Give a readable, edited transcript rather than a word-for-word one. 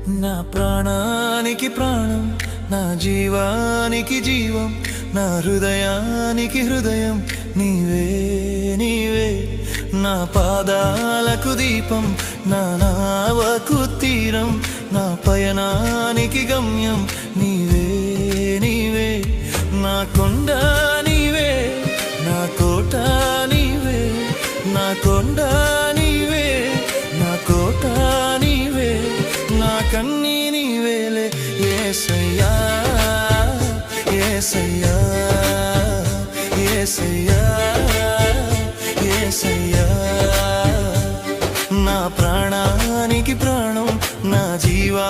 నా ప్రాణానికి ప్రాణం, నా జీవానికి జీవం, నా హృదయానికి హృదయం నీవే నీవే. నా పాదాలకు దీపం, నా నావకు తీరం, నా పయనానికి గమ్యం నీవే నీవే. నా కొండ నీవే, నా కోట నీవే, నా కొండ నీవే, నా కోట నీవే, నా కన్నీ నీవేలే యేసయ్యా యేసయ్యా యేసయ్యా యేసయ్యా. నా ప్రాణానికి ప్రాణం, నా జీవా